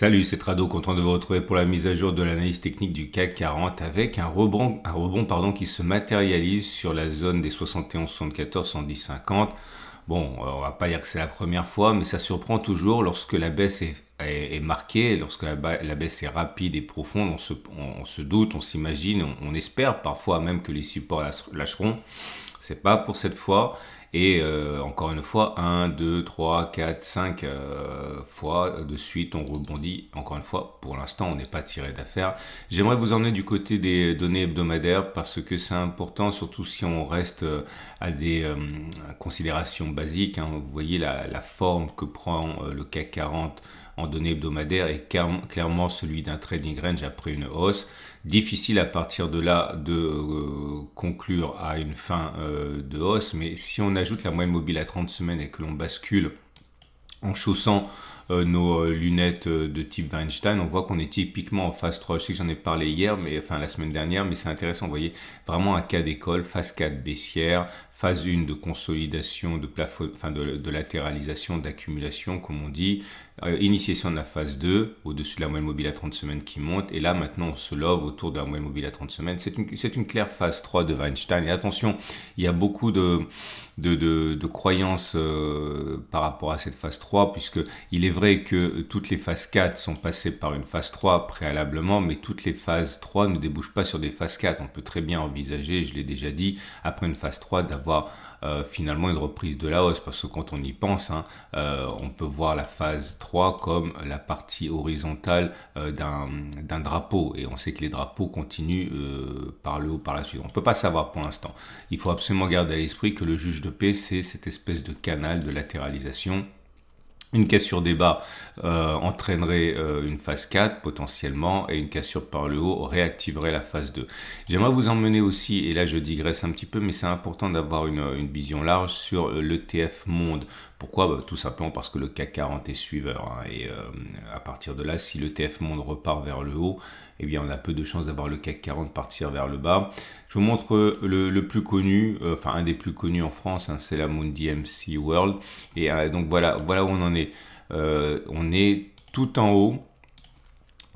Salut, c'est Trado, content de vous retrouver pour la mise à jour de l'analyse technique du CAC 40 avec un rebond, qui se matérialise sur la zone des 71, 74, 110, 50. Bon, on va pas dire que c'est la première fois, mais ça surprend toujours lorsque la baisse est marquée, lorsque la baisse est rapide et profonde. On se doute, on s'imagine, on espère parfois même que les supports lâcheront. C'est pas pour cette fois. Et encore une fois, 1, 2, 3, 4, 5 fois de suite, on rebondit. Encore une fois, pour l'instant, on n'est pas tiré d'affaire. J'aimerais vous emmener du côté des données hebdomadaires parce que c'est important, surtout si on reste à des considérations basiques. Hein. Vous voyez la forme que prend le CAC 40 en données hebdomadaires est clairement celui d'un trading range après une hausse. Difficile à partir de là de conclure à une fin de hausse, mais si on ajoute la moyenne mobile à 30 semaines et que l'on bascule en chaussant nos lunettes de type Weinstein, on voit qu'on est typiquement en phase 3. Je sais que j'en ai parlé hier, la semaine dernière, mais c'est intéressant. Vous voyez, vraiment un cas d'école, phase 4 baissière, phase 1 de consolidation, de plafond, de latéralisation, d'accumulation, comme on dit. Initiation de la phase 2, au-dessus de la moyenne mobile à 30 semaines qui monte. Et là, maintenant, on se love autour de la moyenne mobile à 30 semaines. C'est une claire phase 3 de Weinstein. Et attention, il y a beaucoup de croyances par rapport à cette phase 3, puisque il est vrai que toutes les phases 4 sont passées par une phase 3 préalablement, mais toutes les phases 3 ne débouchent pas sur des phases 4. On peut très bien envisager, je l'ai déjà dit, après une phase 3, d'avoir finalement une reprise de la hausse, parce que quand on y pense, on peut voir la phase 3 comme la partie horizontale d'un drapeau, et on sait que les drapeaux continuent par le haut par la suite. On ne peut pas savoir pour l'instant. Il faut absolument garder à l'esprit que le juge de paix, c'est cette espèce de canal de latéralisation. Une cassure des bas entraînerait une phase 4 potentiellement, et une cassure par le haut réactiverait la phase 2. J'aimerais vous emmener aussi, et là je digresse un petit peu, mais c'est important d'avoir une vision large sur l'ETF Monde. Pourquoi ? Tout simplement parce que le CAC 40 est suiveur. Et à partir de là, si l'ETF Monde repart vers le haut, eh bien on a peu de chances d'avoir le CAC 40 partir vers le bas. Je vous montre le plus connu, un des plus connus en France, c'est la Mundi MC World. Et donc voilà où on en est. On est tout en haut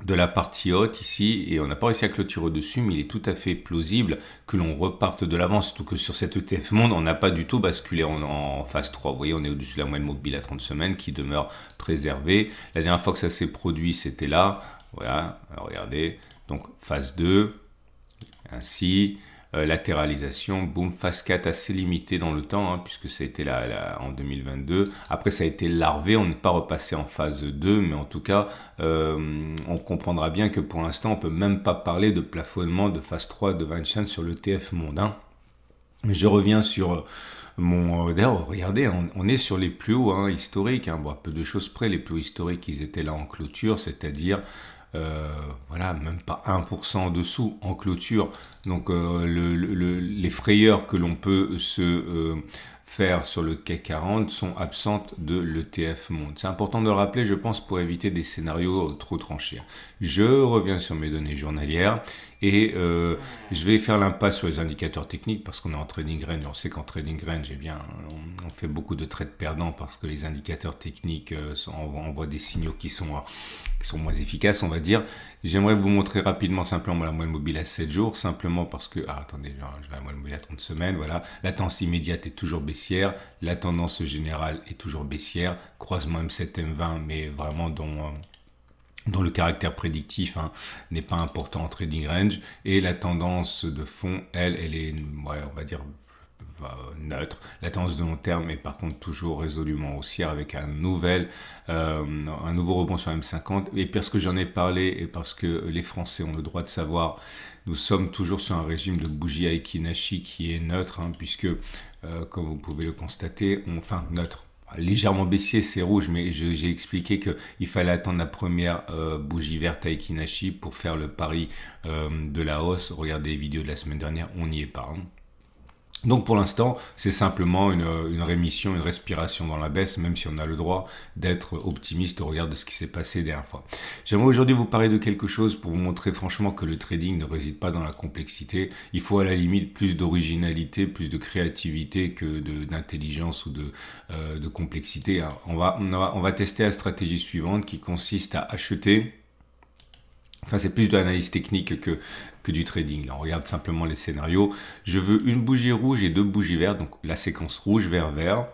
de la partie haute ici, et on n'a pas réussi à clôturer au-dessus, mais il est tout à fait plausible que l'on reparte de l'avant, surtout que sur cet ETF Monde, on n'a pas du tout basculé en phase 3. Vous voyez, on est au-dessus de la moyenne mobile à 30 semaines qui demeure préservée. La dernière fois que ça s'est produit, c'était là. Voilà, alors regardez. Donc phase 2, ainsi. Latéralisation, boum, phase 4 assez limitée dans le temps, puisque ça a été là en 2022. Après, ça a été larvé, on n'est pas repassé en phase 2, mais en tout cas, on comprendra bien que pour l'instant, on peut même pas parler de plafonnement de phase 3 de Weinstein sur l'ETF Monde. Je reviens sur d'ailleurs, regardez, on est sur les plus hauts historiques. Bon, peu de choses près, les plus hauts historiques, ils étaient là en clôture, c'est-à-dire même pas 1% en dessous en clôture. Donc les frayeurs que l'on peut se faire sur le CAC 40 sont absentes de l'ETF Monde. C'est important de le rappeler, je pense, pour éviter des scénarios trop tranchés. Je reviens sur mes données journalières et je vais faire l'impasse sur les indicateurs techniques parce qu'on est en trading range. On sait qu'en trading range, on fait beaucoup de trades perdants parce que les indicateurs techniques envoient des signaux qui sont moins efficaces, on va dire. J'aimerais vous montrer rapidement simplement la moyenne mobile à 7 jours, simplement parce que, attendez, je vais à la moyenne mobile à 30 semaines, voilà. La tendance immédiate est toujours baissière, la tendance générale est toujours baissière, croisement M7, M20, mais vraiment dont le caractère prédictif n'est pas important en trading range, et la tendance de fond, elle est, on va dire, neutre. La tendance de long terme est par contre toujours résolument haussière avec un nouveau rebond sur M50. Et parce que j'en ai parlé et parce que les Français ont le droit de savoir, nous sommes toujours sur un régime de bougie Aiki Nashi qui est neutre, puisque comme vous pouvez le constater, neutre. Légèrement baissier, c'est rouge, mais j'ai expliqué qu'il fallait attendre la première bougie verte Aiki Nashi pour faire le pari de la hausse. Regardez les vidéos de la semaine dernière, on n'y est pas. Donc pour l'instant, c'est simplement une rémission, une respiration dans la baisse, même si on a le droit d'être optimiste au regard de ce qui s'est passé dernière fois. J'aimerais aujourd'hui vous parler de quelque chose pour vous montrer franchement que le trading ne réside pas dans la complexité. Il faut à la limite plus d'originalité, plus de créativité que d'intelligence ou de complexité. Alors, on va tester la stratégie suivante qui consiste à acheter. Enfin, c'est plus de l'analyse technique que du trading. Là, on regarde simplement les scénarios. Je veux une bougie rouge et deux bougies vertes. Donc, la séquence rouge, vert, vert.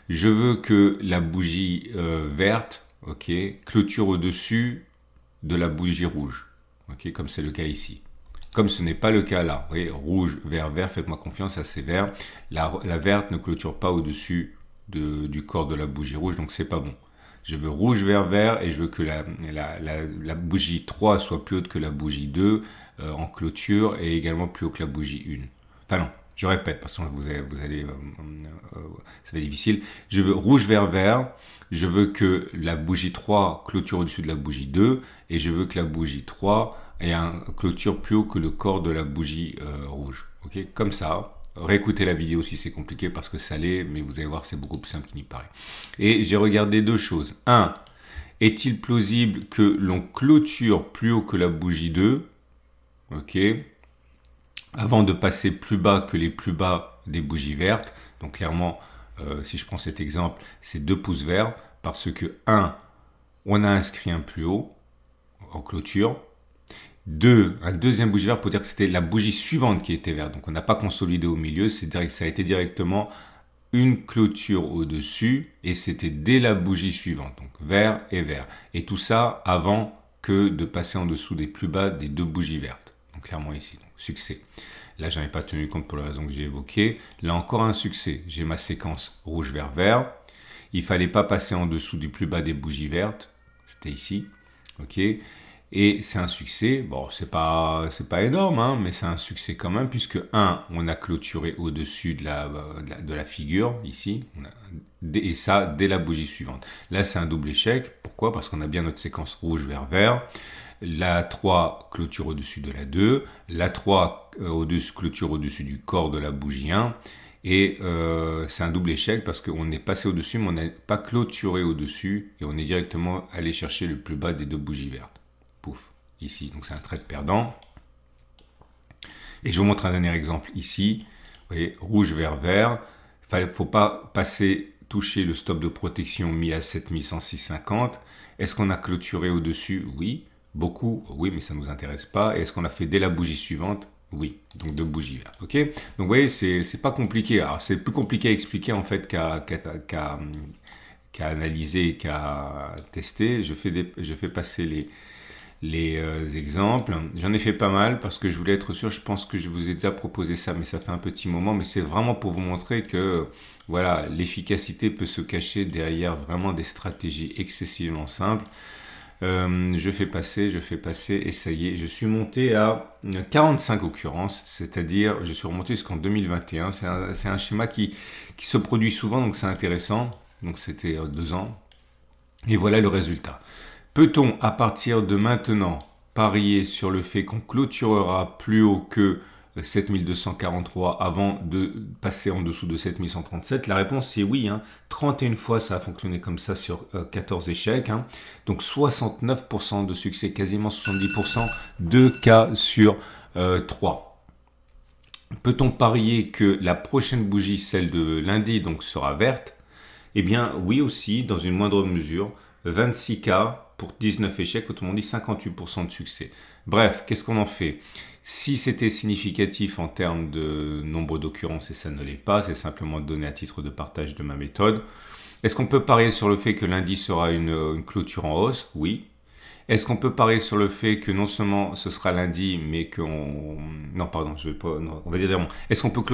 Je veux que la bougie verte, ok, clôture au-dessus de la bougie rouge. Ok, comme c'est le cas ici. Comme ce n'est pas le cas là, vous voyez, rouge, vert, vert, faites-moi confiance, ça c'est vert. La verte ne clôture pas au-dessus du corps de la bougie rouge, donc c'est pas bon. Je veux rouge, vert, vert et je veux que la bougie 3 soit plus haute que la bougie 2 en clôture et également plus haut que la bougie 1. Enfin non, je répète parce que ça va être difficile. Je veux rouge, vert, vert. Je veux que la bougie 3 clôture au-dessus de la bougie 2 et je veux que la bougie 3 ait un clôture plus haut que le corps de la bougie rouge. Ok, comme ça. Réécoutez la vidéo si c'est compliqué parce que ça l'est, mais vous allez voir, c'est beaucoup plus simple qu'il n'y paraît. Et j'ai regardé deux choses. Un, est-il plausible que l'on clôture plus haut que la bougie 2, ok, avant de passer plus bas que les plus bas des bougies vertes. Donc clairement, si je prends cet exemple, c'est 2 pouces verts parce que 1, on a inscrit un plus haut en clôture. 2, un deuxième bougie verte pour dire que c'était la bougie suivante qui était verte. Donc on n'a pas consolidé au milieu, ça a été directement une clôture au-dessus et c'était dès la bougie suivante. Donc vert et vert. Et tout ça avant que de passer en dessous des plus bas des deux bougies vertes. Donc clairement ici, donc, succès. Là, j'en ai pas tenu compte pour les raisons que j'ai évoquées. Là encore un succès. J'ai ma séquence rouge, vert, vert. Il fallait pas passer en dessous du plus bas des bougies vertes. C'était ici. Ok. Et c'est un succès, bon, c'est pas énorme, hein, mais c'est un succès quand même, puisque 1, on a clôturé au-dessus de la figure, ici, et ça, dès la bougie suivante. Là, c'est un double échec. Pourquoi? Parce qu'on a bien notre séquence rouge, vert, vert. La 3 clôture au-dessus de la 2. La 3 clôture au-dessus du corps de la bougie 1. Et c'est un double échec parce qu'on est passé au-dessus, mais on n'a pas clôturé au-dessus, et on est directement allé chercher le plus bas des deux bougies vertes. Pouf, ici. Donc c'est un trade perdant. Et je vous montre un dernier exemple ici. Vous voyez, rouge, vert, vert. Il ne faut pas toucher le stop de protection mis à 7106,50. Est-ce qu'on a clôturé au-dessus? Oui. Beaucoup? Oui, mais ça ne nous intéresse pas. Est-ce qu'on a fait dès la bougie suivante? Oui. Donc deux bougies vertes. Ok. Donc vous voyez, c'est pas compliqué. Alors c'est plus compliqué à expliquer en fait qu'à analyser, qu'à tester. Je fais passer les exemples. J'en ai fait pas mal parce que je voulais être sûr. Je pense que je vous ai déjà proposé ça, mais ça fait un petit moment. Mais c'est vraiment pour vous montrer que voilà, l'efficacité peut se cacher derrière vraiment des stratégies excessivement simples. Je fais passer, et ça y est, je suis monté à 45 occurrences, c'est-à-dire je suis remonté jusqu'en 2021. C'est un schéma qui se produit souvent, donc c'est intéressant. Donc c'était 2 ans. Et voilà le résultat. Peut-on, à partir de maintenant, parier sur le fait qu'on clôturera plus haut que 7243 avant de passer en dessous de 7137? La réponse c'est oui. 31 fois ça a fonctionné comme ça sur 14 échecs. Donc 69% de succès, quasiment 70%, 2 cas sur 3. Peut-on parier que la prochaine bougie, celle de lundi, donc sera verte? Eh bien oui aussi, dans une moindre mesure. 26 cas pour 19 échecs, autrement dit 58% de succès. Bref, qu'est-ce qu'on en fait? Si c'était significatif en termes de nombre d'occurrences, et ça ne l'est pas, c'est simplement donné à titre de partage de ma méthode. Est-ce qu'on peut parier sur le fait que lundi sera une clôture en hausse? Oui. Est-ce qu'on peut parier sur le fait que non seulement ce sera lundi, mais qu'on... Non, pardon, je vais pas... Non, on va dire vraiment. Est-ce qu'on peut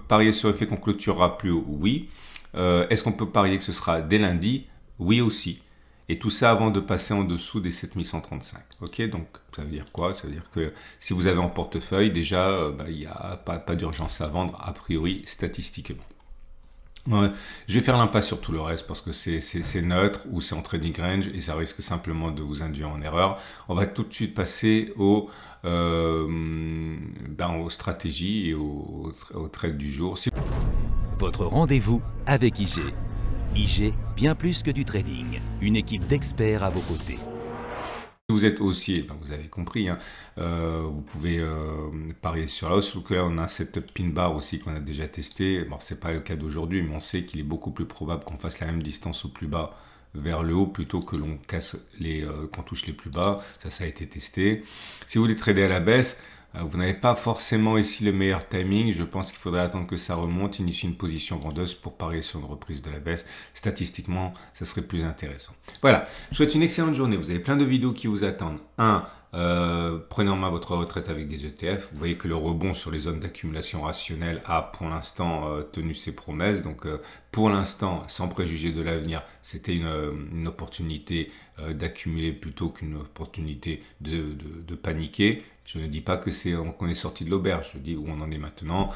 parier sur le fait qu'on clôturera plus haut? Oui. Est-ce qu'on peut parier que ce sera dès lundi? Oui aussi. Et tout ça avant de passer en dessous des 7135. Ok, donc ça veut dire quoi? Ça veut dire que si vous avez en portefeuille, déjà, il n'y a pas d'urgence à vendre, a priori, statistiquement. Ouais, je vais faire l'impasse sur tout le reste parce que c'est neutre ou c'est en trading range et ça risque simplement de vous induire en erreur. On va tout de suite passer aux stratégies et aux trades du jour. Votre rendez-vous avec IG. IG, bien plus que du trading. Une équipe d'experts à vos côtés. Vous êtes haussier, ben vous avez compris, hein, vous pouvez parier sur la hausse, surtout que là on a cette pin bar aussi qu'on a déjà testé. Bon, c'est pas le cas d'aujourd'hui, mais on sait qu'il est beaucoup plus probable qu'on fasse la même distance au plus bas vers le haut plutôt que l'on casse qu'on touche les plus bas. Ça a été testé. Si vous voulez trader à la baisse, vous n'avez pas forcément ici le meilleur timing. Je pense qu'il faudrait attendre que ça remonte, initier une position vendeuse pour parier sur une reprise de la baisse. Statistiquement, ça serait plus intéressant. Voilà, je vous souhaite une excellente journée. Vous avez plein de vidéos qui vous attendent. Prenez en main votre retraite avec des ETF. Vous voyez que le rebond sur les zones d'accumulation rationnelle a pour l'instant tenu ses promesses. Donc pour l'instant, sans préjuger de l'avenir, c'était une opportunité d'accumuler plutôt qu'une opportunité de paniquer. Je ne dis pas qu'on est sorti de l'auberge, je dis où on en est maintenant.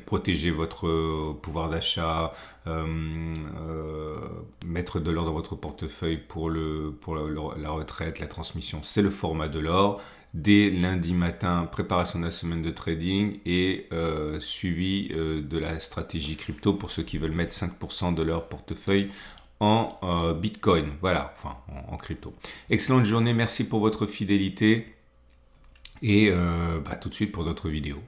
Protégez votre pouvoir d'achat, mettre de l'or dans votre portefeuille pour la retraite, la transmission, c'est le format de l'or. Dès lundi matin, préparation de la semaine de trading et suivi de la stratégie crypto pour ceux qui veulent mettre 5% de leur portefeuille en Bitcoin, voilà, enfin en crypto. Excellente journée, merci pour votre fidélité. Et tout de suite pour d'autres vidéos.